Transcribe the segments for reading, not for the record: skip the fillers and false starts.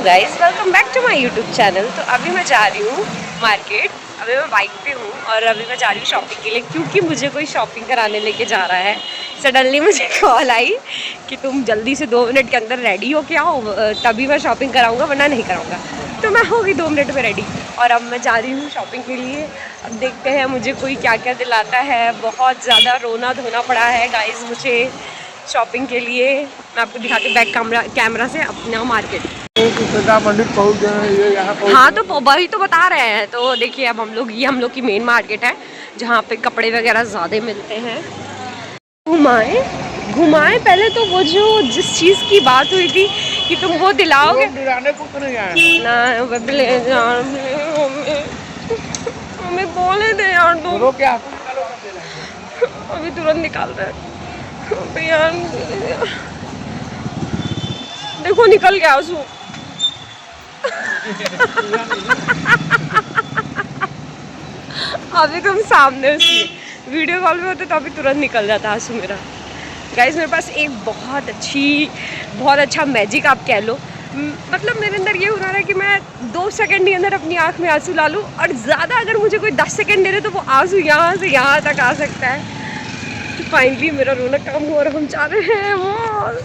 Guys, welcome back to my YouTube channel. तो अभी मैं जा रही हूँ मार्केट। अभी मैं बाइक पे हूँ और अभी मैं जा रही हूँ शॉपिंग के लिए, क्योंकि मुझे कोई शॉपिंग कराने लेके जा रहा है। सडनली मुझे कॉल आई कि तुम जल्दी से 2 मिनट के अंदर रेडी हो के आओ, तभी मैं शॉपिंग कराऊँगा, वरना नहीं कराऊँगा। तो मैं हो गई 2 मिनट में रेडी और अब मैं जा रही हूँ शॉपिंग के लिए। अब देखते हैं मुझे कोई क्या क्या दिलाता है। बहुत ज़्यादा रोना धोना पड़ा है गाइस मुझे शॉपिंग के लिए। मैं आपको दिखाती हूँ बैक कैमरा से अपना मार्केट। मंदिर पहुंच गए, ये यहाँ हाँ तो वही तो बता रहे हैं। तो देखिए अब हम लोग की मेन मार्केट है, जहाँ पे कपड़े वगैरह ज़्यादा मिलते हैं। घुमाएं पहले तो वो जो जिस चीज़ की बात हुई थी कि तुम वो दिलाओगे ना, हमें बोले थे यार तुम। क्या अभी तुरंत निकाल रहे हैं यार, देखो निकल गया आंसू। अभी तुम सामने उसकी वीडियो कॉल में होते तो अभी तुरंत निकल जाता आंसू मेरा। गाइस मेरे पास एक बहुत अच्छा मैजिक आप कह लो। मतलब मेरे अंदर ये हुनर है कि मैं 2 सेकंड के अंदर अपनी आंख में आंसू ला लूँ, और ज़्यादा अगर मुझे कोई 10 सेकंड दे दे तो वो आंसू यहाँ से यहाँ तक आ सकता है। तो फाइनली मेरा रोना कम हो और हम जा रहे हैं मॉल।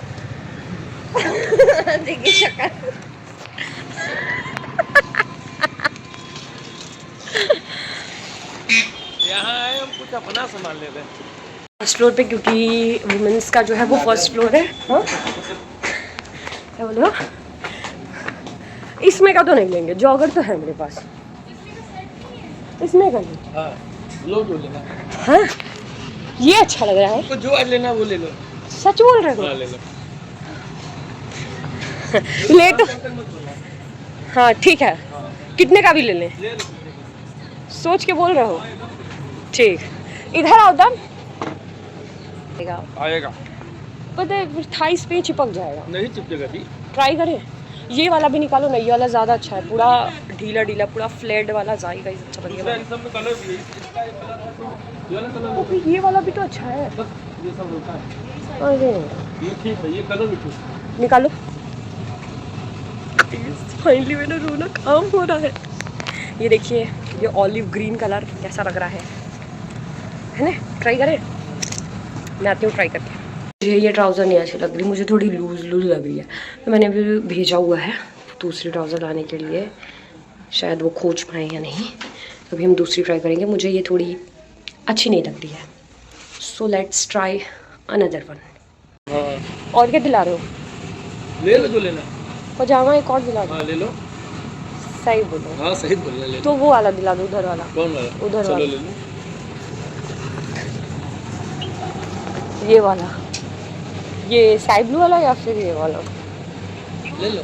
देखिए शक्ल। यहाँ आए हम कुछ अपना सामान ले रहे हैं फर्स्ट फ्लोर पे, क्योंकि वुमेंस का जो है वो फर्स्ट फ्लोर है। हाँ क्या बोलो? इसमें का तो नहीं लेंगे, जॉगर तो है मेरे पास। इसमें का नहीं। हाँ, लो जो लेना। हाँ ये अच्छा लग रहा है। तो जो लेना वो ले लो। सच बोल रहे हो? हाँ, ले लो। ले तो हाँ ठीक है। कितने का भी ले लें? सोच के बोल रहे हो? ठीक, इधर आओ दम। आएगा पता है फिर थाइस पे चिपक जाएगा। नहीं चिपकेगा जी। ट्राई करें। ये वाला भी निकालो ना, ये वाला ज़्यादा अच्छा है, पूरा ढीला ढीला पूरा फ्लेड वाला जाएगा। अच्छा बढ़िया। ये वाला भी तो अच्छा है। ये सब होता है। अरे ये ठीक है, ये कलर भी ठीक। निकालो। फाइनली मेरा रोना काम हो रहा है। ये देखिए ये ऑलिव ग्रीन कलर कैसा लग रहा है ना? ट्राई करें। मैं आती हूँ ट्राई करके। मुझे ये ट्राउज़र नहीं अच्छी लग रही, मुझे थोड़ी लूज लग रही है। तो मैंने अभी भेजा हुआ है दूसरी ट्राउज़र लाने के लिए, शायद वो खोज पाए या नहीं। तो अभी हम दूसरी ट्राई करेंगे। मुझे ये थोड़ी अच्छी नहीं लग रही है, so let's try another one. हाँ। और क्या दिला रहे हो? ले लो जो लेना। पजामा एक और दिला दो। हाँ, ले लो। सही बोलो। हाँ सही बोल रहे। तो वो वाला दिला दो, उधर वाला। कौन वाला? उधर वाला। ले लो। ये वाला, ये स्काई ब्लू वाला या फिर ये वाला? ले लो।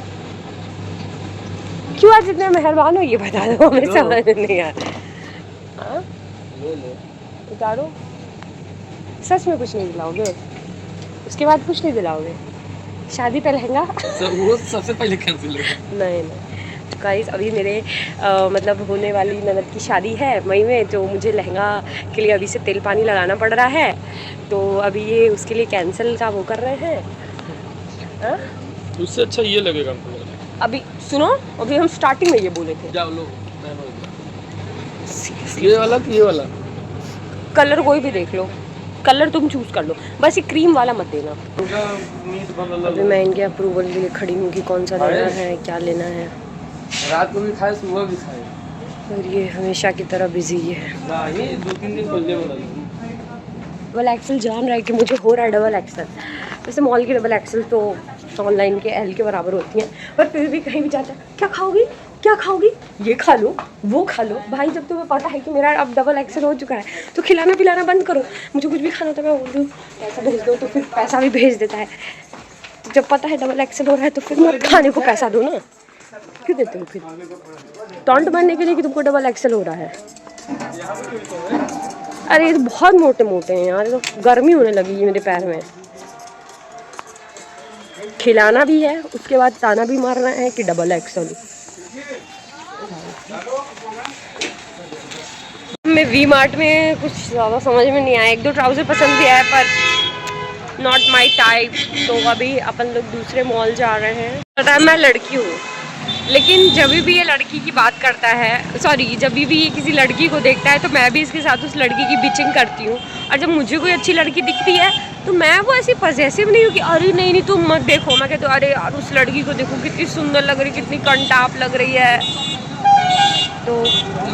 क्यों आज इतने मेहरबान हो ये बता दो, हमें समझ नहीं आ रहा। हाँ ले लो। उतारो। सच में कुछ नहीं दिलाओगे? उसके बाद कुछ नहीं दिलाओगे? शादी पे लहंगा? वो सबसे पहले कैंसिल हो। नहीं गाइस, अभी मेरे मतलब होने वाली ननद की शादी है मई में, तो मुझे लहंगा के लिए अभी से तेल पानी लगाना पड़ रहा है। तो अभी ये उसके लिए कैंसिल का वो कर रहे हैं। उससे अच्छा ये लगेगा। अभी सुनो, अभी हम स्टार्टिंग में ये बोले थे। जाओ लो। ये वाला कि ये वाला? कलर कोई भी देख लो, कलर तुम चूज कर लो, बस ये क्रीम वाला मत देना। अभी मैं इनके अप्रूवल के लिए खड़ी हूँ कि कौन सा लेना है, क्या लेना है। रात को भी खाए, सुबह भी खाए, और ये हमेशा की तरह बिजी है। 2-3 दिन पहले बोला। डबल एक्सल जान रहा है कि मुझे हो रहा है डबल एक्सल। वैसे मॉल की डबल एक्सल तो ऑनलाइन के एल के बराबर होती हैं, पर फिर भी कहीं भी जाता है क्या खाओगी, क्या खाओगी, ये खा लो, वो खा लो। भाई जब तुम्हें पता है कि मेरा अब डबल एक्सल हो चुका है तो खिलाना पिलाना बंद करो। मुझे कुछ भी खाना था मैं बोल दूँ पैसा भेज दो, तो फिर पैसा भी भेज देता है। तो जब पता है डबल एक्सल हो रहा है तो फिर मैं खाने को पैसा दो ना, क्यों देते हो फिर? टॉन्ट मारने के लिए कि तुमको डबल एक्सल हो रहा है। अरे ये तो बहुत मोटे मोटे हैं यार, तो गर्मी होने लगी है मेरे पैर में। खिलाना भी है, उसके बाद ताना भी मारना है कि डबल एक्सल। मैं वी मार्ट में कुछ ज़्यादा समझ में नहीं आया, 1-2 ट्राउज़र पसंद भी आया पर नॉट माई टाइप। तो अभी अपन लोग दूसरे मॉल जा रहे हैं। पता है मैं लड़की हूँ, लेकिन जब भी ये लड़की की बात करता है, सॉरी जब भी ये किसी लड़की को देखता है तो मैं भी इसके साथ उस लड़की की बिचिंग करती हूँ। और जब मुझे कोई अच्छी लड़की दिखती है तो मैं वो ऐसी पॉजेसिव नहीं हूँ कि अरे नहीं नहीं तुम मत देखो। मैं कहती हूँ अरे यार उस लड़की को देखो कितनी सुंदर लग रही, कितनी कंटाप लग रही है। तो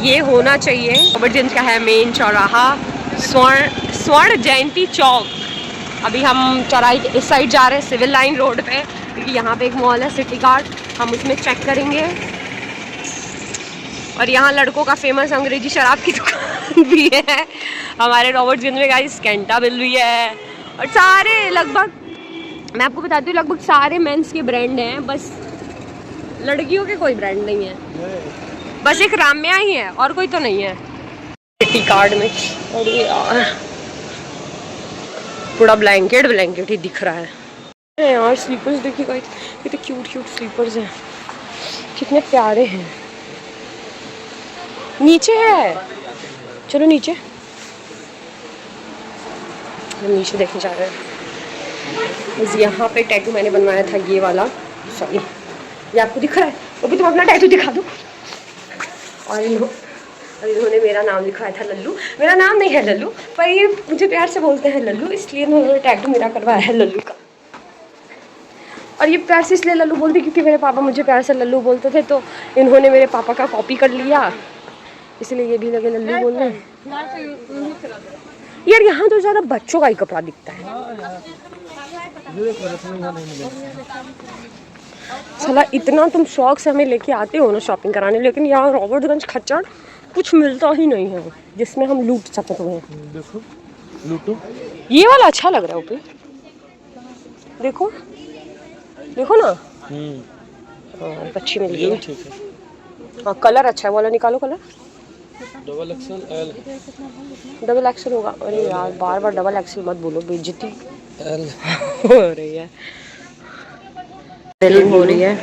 ये होना चाहिए। रॉबर्ट्सगंज का है मेन चौराहा, स्वर्ण जयंती चौक। अभी हम चौराहे के इस साइड जा रहे हैं सिविल लाइन रोड पे, क्योंकि यहाँ पे एक मॉल है सिटी कार्ड, हम उसमें चेक करेंगे। और यहाँ लड़कों का फेमस अंग्रेजी शराब की दुकान भी है हमारे रॉबर्ट्सगंज में गाइस, कैंटाबिल भी है। और सारे लगभग, मैं आपको बताती हूँ, लगभग सारे मेंस के ब्रांड हैं, बस लड़कियों के कोई ब्रांड नहीं है। बस एक राम्या ही है और कोई तो नहीं है सिटी कार्ड में। और ये पूरा ब्लैंकेट ही दिख रहा है यार। स्लीपर्स देखिए गाइस, कितने क्यूट स्लीपर्स हैं, कितने प्यारे हैं। नीचे है, चलो नीचे, हम नीचे देखने जा रहे हैं। बस यहाँ पे टैटू मैंने बनवाया था, ये वाला, सॉरी ये आपको दिख रहा है, वो भी तुम अपना टैटू दिखा दो। और इन्होंने मेरा नाम लिखवाया था लल्लू। मेरा नाम नहीं है लल्लू, पर ये मुझे प्यार से बोलते हैं लल्लू, इसलिए इन्होंने टैटू मेरा करवाया है लल्लू का। और ये प्यार से इसलिए लल्लू बोलती क्योंकि मेरे पापा मुझे प्यार से लल्लू बोलते थे, तो इन्होंने मेरे पापा का कॉपी कर लिया, इसलिए ये भी लगे लल्लू बोलने। यार यहाँ तो ज़्यादा बच्चों का ही कपड़ा दिखता है। साला इतना तुम शौक से हमें लेके आते हो ना शॉपिंग कराने, लेकिन यहाँ रॉबर्ट्सगंज खच्चर कुछ मिलता ही नहीं है जिसमें हम लूट सकते हैं। देखो लूटो, ये वाला अच्छा लग रहा है ऊपर, देखो देखो ना। अच्छी मिल गई है, हाँ कलर अच्छा है, वाला निकालो कलर। डबल एक्सेल होगा। अरे यार बार बार डबल एक्सेल मत बोलो, बेइज्जती हो रही है। सेलिंग हो रही है,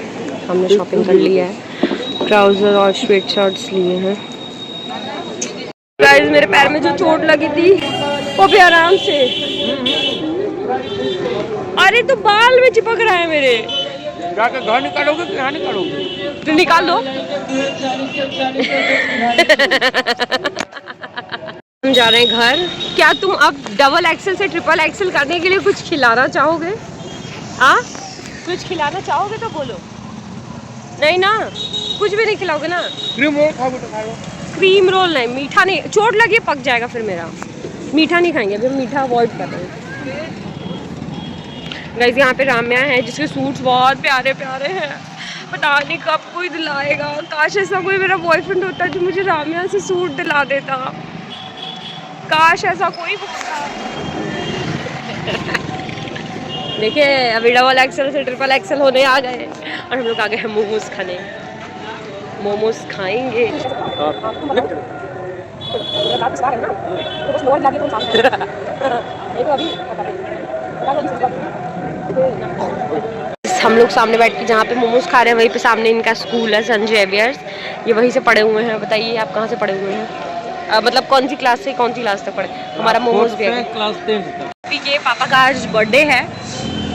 हमने शॉपिंग कर लिया है, ट्राउजर और स्वेट शर्ट्स लिए हैं। गाइस मेरे पैर में जो चोट लगी थी वो भी आराम से, अरे तो बाल में चिपक रहा है मेरे। घर निकालोगे कि यहाँ निकालोगे? तो निकाल दो। हम जा रहे हैं घर। क्या तुम अब डबल एक्सेल से ट्रिपल एक्सेल करने के लिए कुछ खिलाना चाहोगे? हाँ कुछ खिलाना चाहोगे तो बोलो। नहीं ना, कुछ भी नहीं खिलाओगे ना? क्रीम रोल खाओगे तो खाओ। क्रीम रोल नहीं, मीठा नहीं, चोट लगी पक जाएगा फिर मेरा। मीठा नहीं खाएंगे, अभी मीठा अवॉइड कर रहे हैं। गाइस यहाँ पे राम्या है जिसके सूट्स बहुत प्यारे प्यारे हैं, पता नहीं कब कोई दिलाएगा। काश ऐसा कोई मेरा बॉयफ्रेंड होता जो मुझे राम्या से सूट दिला देता, काश ऐसा कोई होता। देखिए अभी डबल एक्सेल से ट्रिपल एक्सेल होने आ गए और हम लोग आ गए हैं मोमोज खाने। मोमोज खाएंगे। हम लोग सामने बैठ के जहाँ पे मोमोज खा रहे हैं वहीं पे सामने इनका स्कूल है संजय जेवियर्स। ये वहीं से पढ़े हुए हैं। बताइए आप कहाँ से पढ़े हुए हैं? मतलब कौन सी क्लास से कौन सी क्लास तक पढ़े? हमारा मोमोज भी है क्लास 10 तक। के पापा का आज बर्थडे है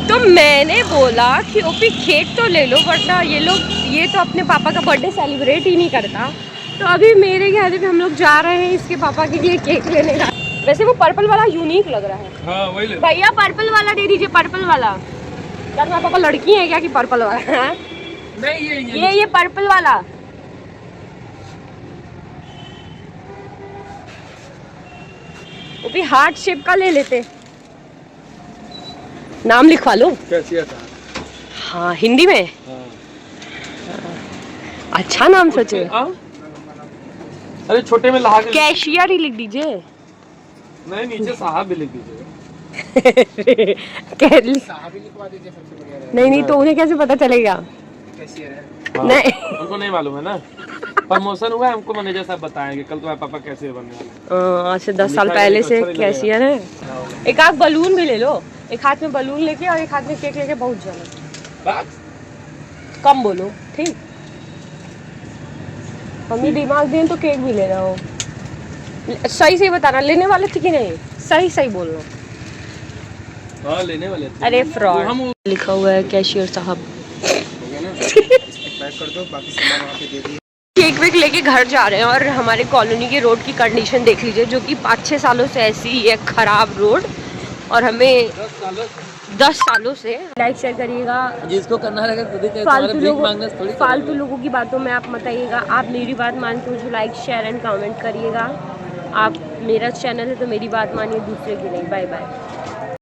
तो मैंने बोला कि ओपी केक तो ले लो, वरना ये तो अपने पापा का बर्थडे सेलिब्रेट ही नहीं करता। तो अभी मेरे कहने पे हम लोग जा रहे हैं इसके पापा के लिए केक लेने का। वैसे वो पर्पल वाला यूनिक लग रहा है। हाँ वही ले। भैया पर्पल वाला दे दीजिए, पर्पल वाला। क्या तुम्हारे पापा लड़की है क्या कि पर्पल वाला है? नहीं ये पर्पल वाला। वो भी हार्ट शेप का ले लेते, नाम लिखवा लो। कैसियर था? हाँ हिंदी में। हाँ। अच्छा नाम सोचे। अरे छोटे में लहा के कैशियर ही लिख दीजिए। नहीं नीचे साहब भी लिख दीजिए। नहीं तो उन्हें कैसे पता चलेगा? कैशियर है। नहीं उनको नहीं मालूम है ना, प्रमोशन हुआ है, हमको मैनेजर साहब बताएंगे कल तुम्हारे पापा कैसे बनने वाले। आज से 10 साल पहले से कैशियर है। एक आध बलून भी ले लो, एक हाथ में बलून लेके और एक हाथ में केक लेके पहुंच जाना। कम बोलो ठीक, मम्मी दिमाग दें तो केक भी लेना हो। सही सही बताना, लेने वाले थे कि नहीं? सही सही बोलना। हाँ लेने वाले थे। अरे फ्रॉड लिखा हुआ है कैशियर साहब। पैक कर दो, बाकी सामान वहाँ पे दे दिए। केक वेक लेके घर जा रहे हैं और हमारे कॉलोनी की रोड की कंडीशन देख लीजिए, जो कि 5-6 सालों से ऐसी ही है, खराब रोड। और हमें 10 सालों से लाइक शेयर करिएगा, जिसको करना रहेगा खुद ही फालतू लोगों की बातों में आप मत आइएगा। आप मेरी बात मान के मुझे लाइक शेयर एंड कमेंट करिएगा। आप मेरा चैनल है तो मेरी बात मानिए, दूसरे की नहीं। Bye bye.